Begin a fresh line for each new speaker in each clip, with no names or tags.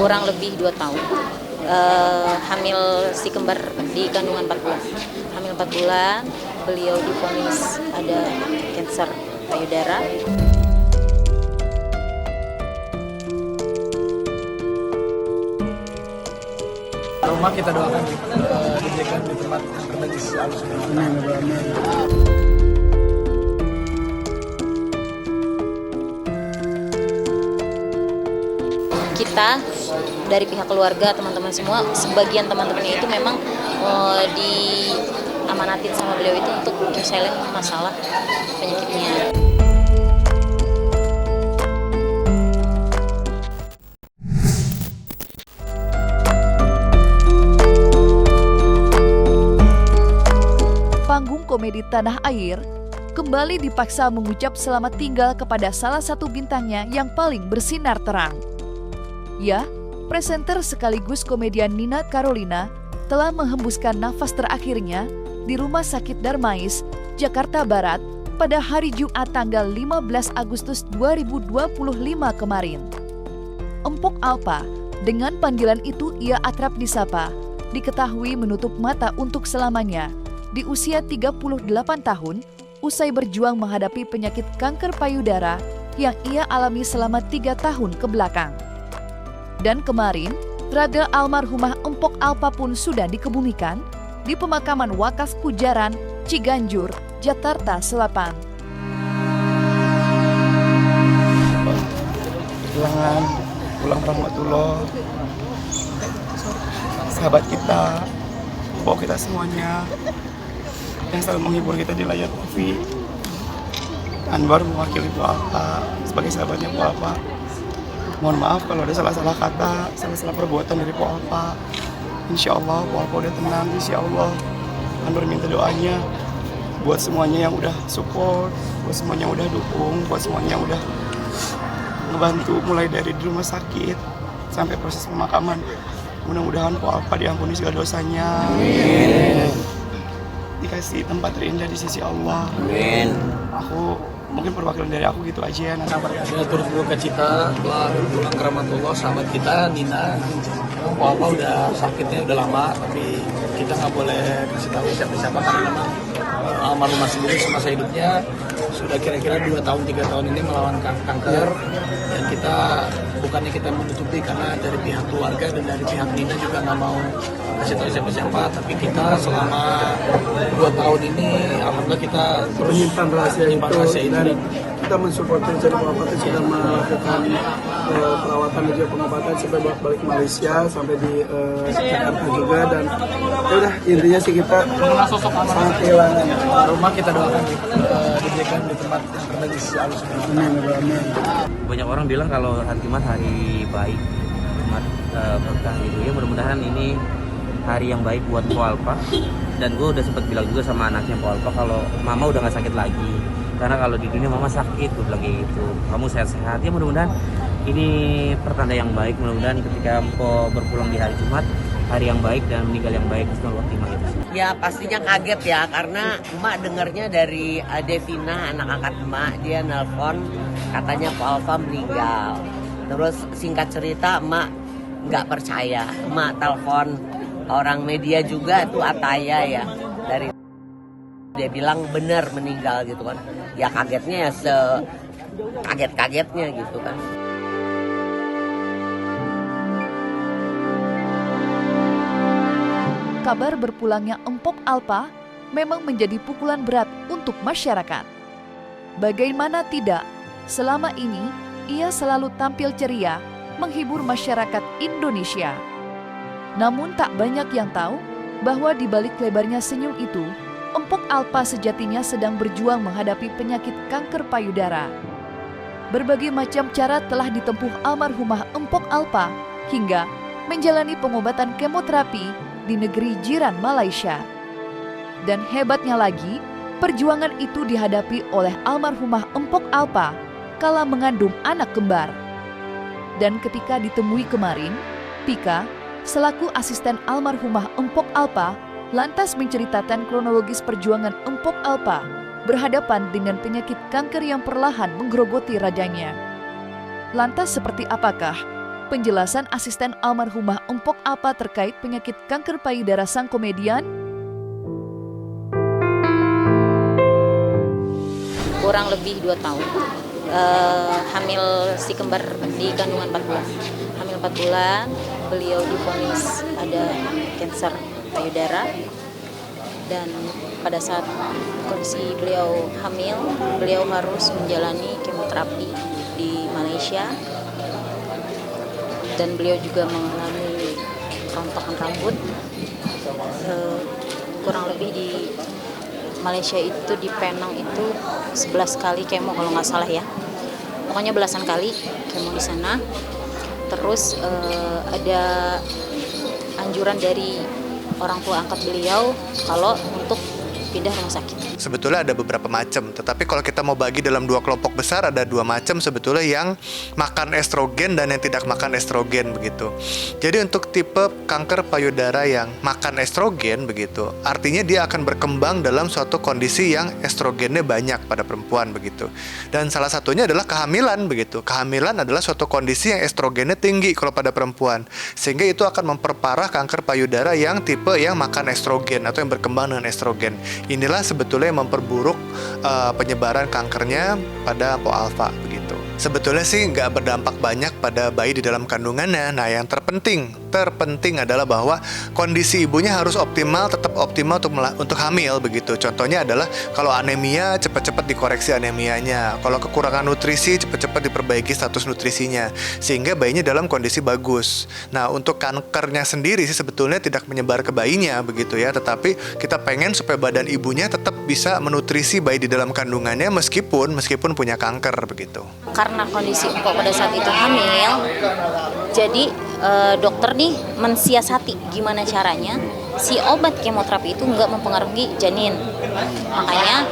kurang lebih 2 tahun. Hamil si kembar di kandungan 4 bulan. Hamil 4 bulan, beliau divonis ada kanker payudara.
Rumah kita doakan diberikan di tempat yang terbaik di sisi Allah Subhanahu wa Ta'ala.
Kita dari pihak keluarga, teman-teman semua, sebagian teman-temannya itu memang diamanatin sama beliau itu untuk counseling masalah penyakitnya.
Panggung komedi tanah air kembali dipaksa mengucap selamat tinggal kepada salah satu bintangnya yang paling bersinar terang. Ya, presenter sekaligus komedian Nina Carolina telah menghembuskan nafas terakhirnya di Rumah Sakit Darmais, Jakarta Barat pada hari Jumat tanggal 15 Agustus 2025 kemarin. Empok Alpa, dengan panggilan itu ia akrab disapa, diketahui menutup mata untuk selamanya di usia 38 tahun usai berjuang menghadapi penyakit kanker payudara yang ia alami selama 3 tahun ke belakang. Dan kemarin, raga almarhumah Empok Alpa pun sudah dikebumikan di pemakaman Wakas Pujaran, Ciganjur, Jakarta Selatan.
Pulang rahmatullah, sahabat kita, bawa kita semuanya yang selalu menghibur kita di layar TV. Anwar mewakili Bu Alpa sebagai sahabatnya Bu Alpa. Mohon maaf kalau ada salah-salah kata, salah-salah perbuatan dari Bu Alpa. Insya Allah Bu Alpa udah tenang, insya Allah. Anwar minta doanya buat semuanya yang udah support, buat semuanya yang udah dukung, buat semuanya yang udah ngebantu mulai dari di rumah sakit sampai proses pemakaman. Mudah-mudahan Bu Alpa diampuni segala dosanya. Amin. Dikasih tempat terindah di sisi Allah. Amin. Aku mungkin perwakilan dari aku gitu aja ya.
Saya turut berduka cita telah berpulang ke rahmatullah sahabat kita Nina. Apa udah sakitnya udah lama, tapi kita nggak boleh kasih tahu siapa-siapa karena memang almarhumah sendiri semasa hidupnya sudah kira-kira 2 tahun 3 tahun ini melawan kanker, dan kita bukannya kita menutupi karena dari pihak keluarga dan dari pihak Nina juga nggak mau kasih tahu siapa-siapa, tapi kita selama 2 tahun ini alhamdulillah kita terus menyimpan rahasia itu dan kita mensupport rencana pengobatan sudah melakukan perawatan dan juga pengobatan sampai balik Malaysia sampai di Jakarta juga, dan ya udah intinya sih kita sangat kehilangan. Rumah kita doakan diberikan di tempat yang terbaik di sisi Allah Subhanahu wa Ta'ala.
Banyak orang bilang kalau hari Jumat hari baik, Jumat berkah gitu ya. Mudah-mudahan ini hari yang baik buat Po Alpa. Dan gue udah sempat bilang juga sama anaknya Po Alpa kalau mama udah gak sakit lagi, karena kalau di dunia mama sakit, gue bilang kayak gitu. Kamu sehat-sehat ya, mudah-mudahan ini pertanda yang baik. Mudah-mudahan ketika Po berpulang di hari Jumat, hari yang baik dan meninggal yang baik, husnul khotimah gitu sih.
Ya pastinya kaget ya, karena emak dengarnya dari Devina, anak angkat emak, dia nelpon katanya Po Alpa meninggal. Terus singkat cerita emak nggak percaya, emak telepon orang media juga tuh Ataya ya, dari dia bilang benar meninggal gitu kan. Ya kagetnya ya kaget-kagetnya gitu kan.
Kabar berpulangnya Empok Alpa memang menjadi pukulan berat untuk masyarakat. Bagaimana tidak, selama ini ia selalu tampil ceria menghibur masyarakat Indonesia. Namun tak banyak yang tahu bahwa di balik lebarnya senyum itu, Empok Alpa sejatinya sedang berjuang menghadapi penyakit kanker payudara. Berbagai macam cara telah ditempuh almarhumah Empok Alpa hingga menjalani pengobatan kemoterapi di negeri jiran Malaysia. Dan hebatnya lagi, perjuangan itu dihadapi oleh almarhumah Empok Alpa kala mengandung anak kembar. Dan ketika ditemui kemarin, Pika, selaku asisten almarhumah Empok Alpa, lantas menceritakan kronologis perjuangan Empok Alpa berhadapan dengan penyakit kanker yang perlahan menggerogoti raganya. Lantas seperti apakah penjelasan asisten almarhumah Empok Alpa terkait penyakit kanker payudara sang komedian,
kurang lebih 2 tahun. Hamil si kembar di kandungan 4 bulan. Hamil 4 bulan, beliau divonis ada kanker payudara. Dan pada saat kondisi beliau hamil, beliau harus menjalani kemoterapi di Malaysia. Dan beliau juga mengalami rontokan rambut. Kurang lebih di Malaysia itu, di Penang itu 11 kali kemo kalau nggak salah ya. Pokoknya belasan kali kemo di sana. Terus ada anjuran dari orang tua angkat beliau kalau untuk pindah rumah sakit.
Sebetulnya ada beberapa macam, tetapi kalau kita mau bagi dalam 2 kelompok besar, ada 2 macam sebetulnya, yang makan estrogen dan yang tidak makan estrogen begitu. Jadi untuk tipe kanker payudara yang makan estrogen begitu, artinya dia akan berkembang dalam suatu kondisi yang estrogennya banyak pada perempuan begitu. Dan salah satunya adalah kehamilan begitu. Kehamilan adalah suatu kondisi yang estrogennya tinggi kalau pada perempuan, sehingga itu akan memperparah kanker payudara yang tipe yang makan estrogen atau yang berkembang dengan estrogen. Inilah sebetulnya yang memperburuk penyebaran kankernya pada Empok Alfa begitu. Sebetulnya sih nggak berdampak banyak pada bayi di dalam kandungannya. Nah, yang terpenting adalah bahwa kondisi ibunya harus optimal, tetap optimal untuk hamil begitu. Contohnya adalah kalau anemia, cepat-cepat dikoreksi anemianya. Kalau kekurangan nutrisi, cepat-cepat diperbaiki status nutrisinya, sehingga bayinya dalam kondisi bagus. Nah, untuk kankernya sendiri sih sebetulnya tidak menyebar ke bayinya begitu ya, tetapi kita pengen supaya badan ibunya tetap bisa menutrisi bayi di dalam kandungannya meskipun punya kanker begitu.
Karena kondisi Empok pada saat itu hamil, jadi dokter nih mensiasati gimana caranya si obat kemoterapi itu nggak mempengaruhi janin. Makanya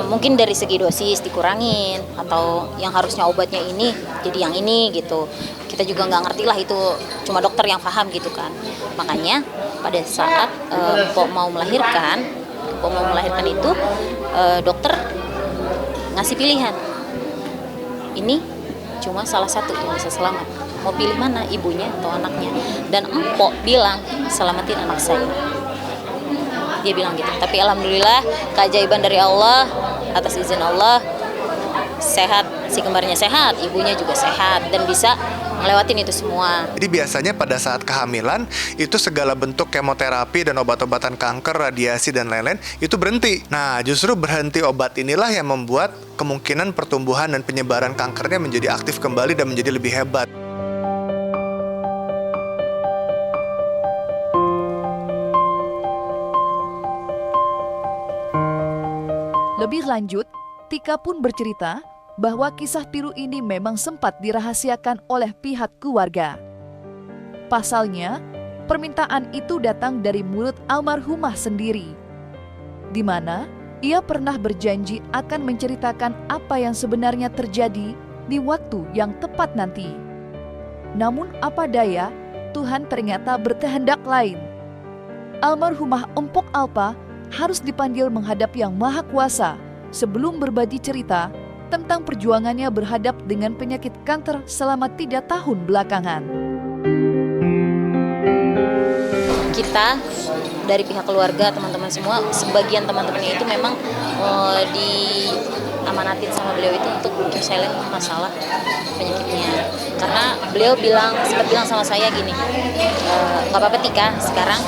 mungkin dari segi dosis dikurangin, atau yang harusnya obatnya ini jadi yang ini gitu. Kita juga nggak ngerti lah, itu cuma dokter yang paham gitu kan. Makanya pada saat Empok mau melahirkan itu dokter ngasih pilihan. Ini cuma salah satu yang bisa selamat. Mau pilih mana, ibunya atau anaknya? Dan Empok bilang, selamatin anak saya. Dia bilang gitu. Tapi alhamdulillah keajaiban dari Allah, atas izin Allah, sehat, si kembarnya sehat, ibunya juga sehat dan bisa ngelewatin itu semua.
Jadi biasanya pada saat kehamilan itu segala bentuk kemoterapi dan obat-obatan kanker, radiasi dan lain-lain itu berhenti. Nah, justru berhenti obat inilah yang membuat kemungkinan pertumbuhan dan penyebaran kankernya menjadi aktif kembali dan menjadi lebih hebat.
Lebih lanjut, Tika pun bercerita bahwa kisah pilu ini memang sempat dirahasiakan oleh pihak keluarga. Pasalnya, permintaan itu datang dari mulut almarhumah sendiri, di mana ia pernah berjanji akan menceritakan apa yang sebenarnya terjadi di waktu yang tepat nanti. Namun apa daya, Tuhan ternyata berkehendak lain. Almarhumah Empok Alpa harus dipanggil menghadap Yang Maha Kuasa sebelum berbagi cerita tentang perjuangannya berhadap dengan penyakit kanker selama 3 tahun belakangan.
Kita dari pihak keluarga, teman-teman semua, sebagian teman-temannya itu memang diamanatin sama beliau itu untuk keep silent masalah penyakitnya. Karena beliau sempat bilang sama saya gini, nggak apa-apa Tika, sekarang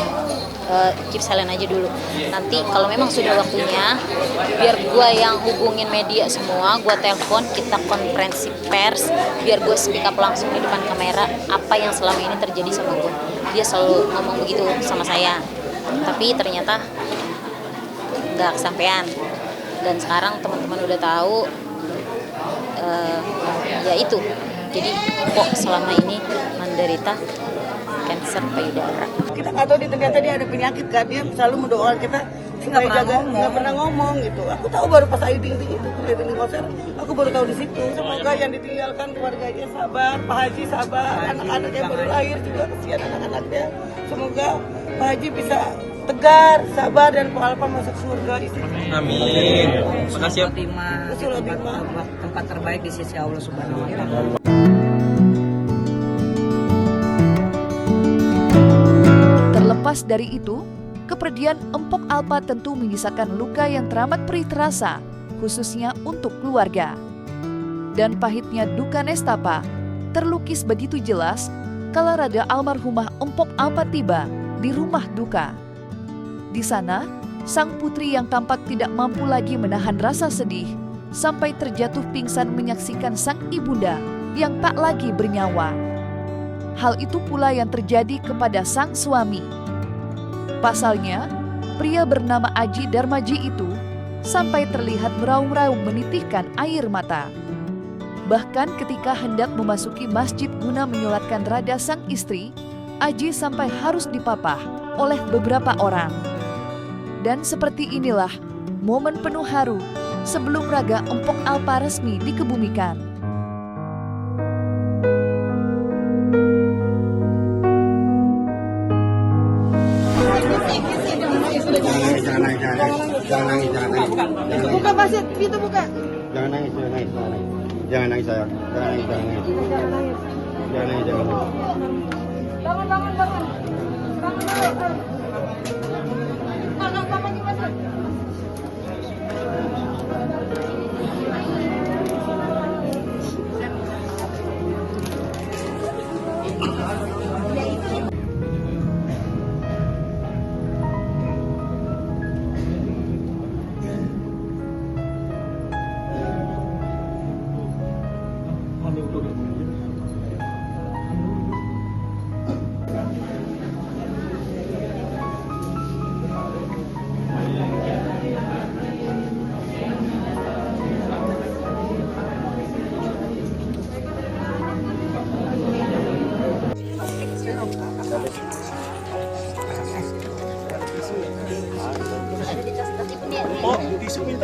keep silent aja dulu. Nanti kalau memang sudah waktunya, biar gue yang hubungin media semua, gue telepon, kita konferensi pers, biar gue speak up langsung di depan kamera apa yang selama ini terjadi sama gue. Dia selalu ngomong begitu sama saya, tapi ternyata nggak kesampaian. Dan sekarang teman-teman udah tahu, ya itu. Jadi kok selama ini menderita kanker payudara.
Kita nggak tahu ternyata dia ada penyakit kan, dia selalu mendoakan kita supaya jaga, nggak pernah ngomong gitu. Aku tahu baru pas Ayu Ting Ting itu, Ayu Ting Ting konser, aku baru tahu di situ. Semoga yang ditinggalkan keluarganya sabar, Pak Haji sabar, anak-anak yang baru lahir juga kesian anak-anaknya. Semoga Pak Haji bisa tegar, sabar, dan Pak Alpa masuk surga di sini.
Amin. Makasih ya.
Tempat terbaik di sisi Allah Subhanahu wa Ta'ala.
Terlepas dari itu, kepergian Empok Alpa tentu menyisakan luka yang teramat perih terasa, khususnya untuk keluarga. Dan pahitnya duka nestapa terlukis begitu jelas kala raga almarhumah Empok Alpa tiba di rumah duka. Di sana, sang putri yang tampak tidak mampu lagi menahan rasa sedih sampai terjatuh pingsan menyaksikan sang ibunda yang tak lagi bernyawa. Hal itu pula yang terjadi kepada sang suami. Pasalnya, pria bernama Aji Darmaji itu sampai terlihat meraung-raung menitihkan air mata. Bahkan ketika hendak memasuki masjid guna menyolatkan raga sang istri, Aji sampai harus dipapah oleh beberapa orang. Dan seperti inilah momen penuh haru sebelum raga Empok Alpa resmi dikebumikan.
Buka pasir, pintu buka.
Jangan nangis sayang. Jangan nangis.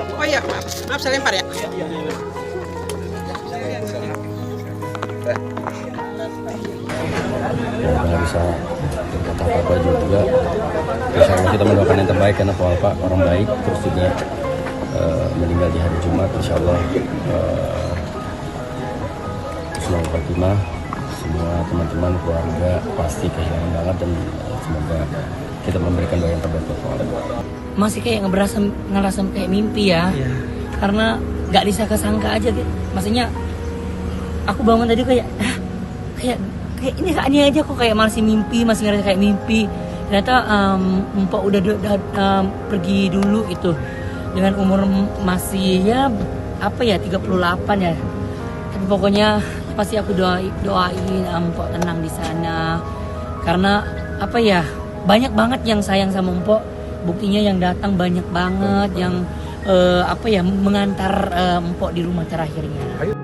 Oh iya, maaf saya lempar ya.
Nggak bisa berkata apa-apa juga. Insya kita mendoakan yang terbaik karena Pak Alpa orang baik, terus juga meninggal di hari Jumat. Insya Allah Husnul Khotimah, semua teman-teman keluarga pasti kehilangan banget, dan semoga kita memberikan doa yang terbaik buat Pak Alpa.
Masih kayak ngerasa kayak mimpi ya, karena nggak disangka-sangka aja gitu. Maksudnya aku bangun tadi kayak ini aja kok kayak masih ngerasa kayak mimpi. Ternyata Mpok udah pergi dulu itu dengan umur masih 38 ya. Tapi pokoknya pasti aku doain Mpok tenang di sana, karena banyak banget yang sayang sama Mpok. Buktinya yang datang banyak banget, yang mengantar Mpok di rumah terakhirnya.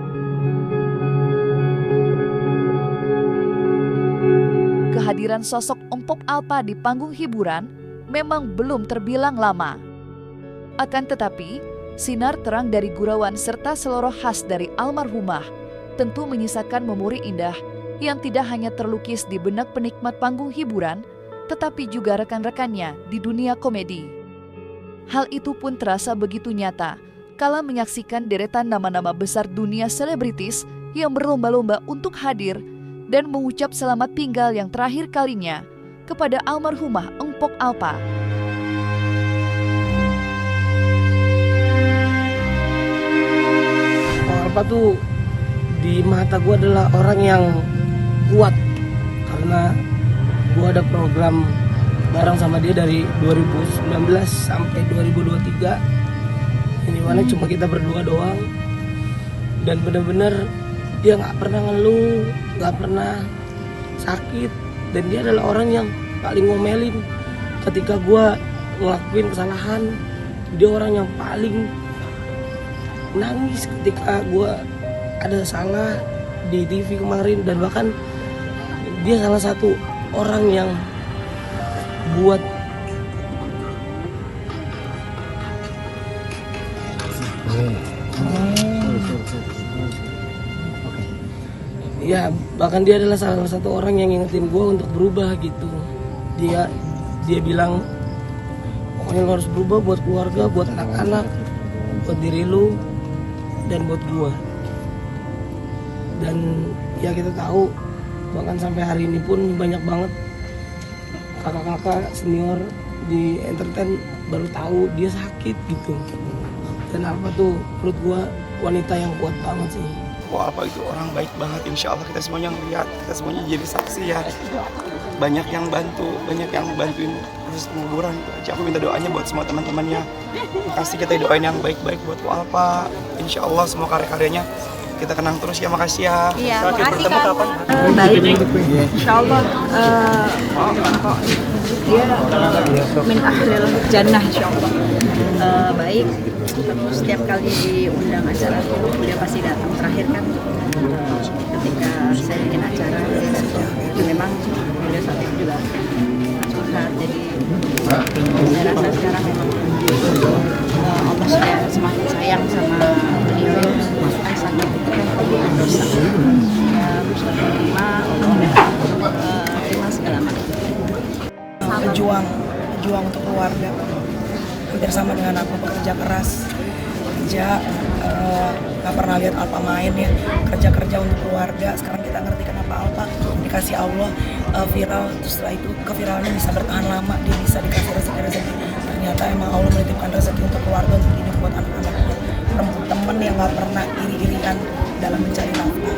Kehadiran sosok Empok Alpa di panggung hiburan memang belum terbilang lama. Akan tetapi, sinar terang dari gurauan serta seloroh khas dari almarhumah tentu menyisakan memori indah yang tidak hanya terlukis di benak penikmat panggung hiburan, tetapi juga rekan-rekannya di dunia komedi. Hal itu pun terasa begitu nyata kala menyaksikan deretan nama-nama besar dunia selebritis yang berlomba-lomba untuk hadir dan mengucap selamat tinggal yang terakhir kalinya kepada almarhumah Empok Alpa.
Alpa tuh di mata gue adalah orang yang kuat, karena gue ada program bareng sama dia dari 2019 sampai 2023. Ini mana cuma kita berdua doang, dan bener-bener dia nggak pernah ngeluh, nggak pernah sakit, dan dia adalah orang yang paling ngomelin ketika gue ngelakuin kesalahan. Dia orang yang paling nangis ketika gue ada salah di TV kemarin, dan bahkan dia salah satu orang yang buat ya, bahkan dia adalah salah satu orang yang ngingetin gue untuk berubah gitu. Dia bilang pokoknya lo harus berubah buat keluarga, buat anak-anak, buat diri lu, dan buat gue. Dan ya kita tahu bahkan sampai hari ini pun banyak banget kakak-kakak senior di entertain baru tahu dia sakit gitu. Dan Alfa tuh menurut gua wanita yang kuat banget sih.
Wah, apa itu orang baik banget, insya Allah kita semuanya ngeliat, kita semuanya jadi saksi ya. Banyak yang bantuin proses penguburan. Jadi aku minta doanya buat semua teman-temannya. Kasih kita doain yang baik-baik buat Ko Alpa. Insya Allah semua karya-karyanya kita kenang terus ya, makasih ya.
Iya,
Terakhir
makasih
bertemu
Kak.
kapan?
Baik, insya Allah kok dia min akhiril jannah insya Allah. Baik, terus setiap kali diundang acara beliau pasti datang. Terakhir kan ketika saya bikin acara, memang beliau saat itu juga curhat. Jadi saya rasa sekarang memang Allah sudah semakin sayang sama beliau. Sangat dosa. Ya, terima Allah terima segala macam.
Berjuang untuk keluarga. Hampir sama dengan aku, bekerja keras, kerja nggak pernah lihat Alpa main ya, kerja untuk keluarga. Sekarang kita ngerti kenapa Alpa dikasih Allah viral, terus setelah itu keviralannya bisa bertahan lama, dia bisa dikasih rezeki. Ternyata emang Allah menitipkan rezeki untuk keluarga, untuk ini buat anak-anaknya. Temen yang nggak pernah iri-irian dalam mencari nafkah.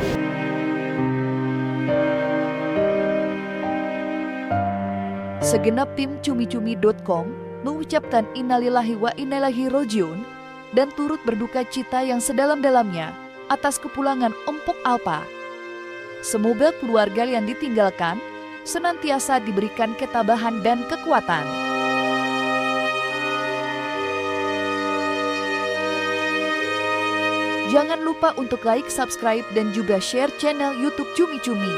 Segenap tim cumi-cumi.com mengucapkan innalillahi wa inna ilaihi rajiun dan turut berduka cita yang sedalam-dalamnya atas kepulangan Empok Alpa. Semoga keluarga yang ditinggalkan senantiasa diberikan ketabahan dan kekuatan. Jangan lupa untuk like, subscribe, dan juga share channel YouTube Cumi Cumi.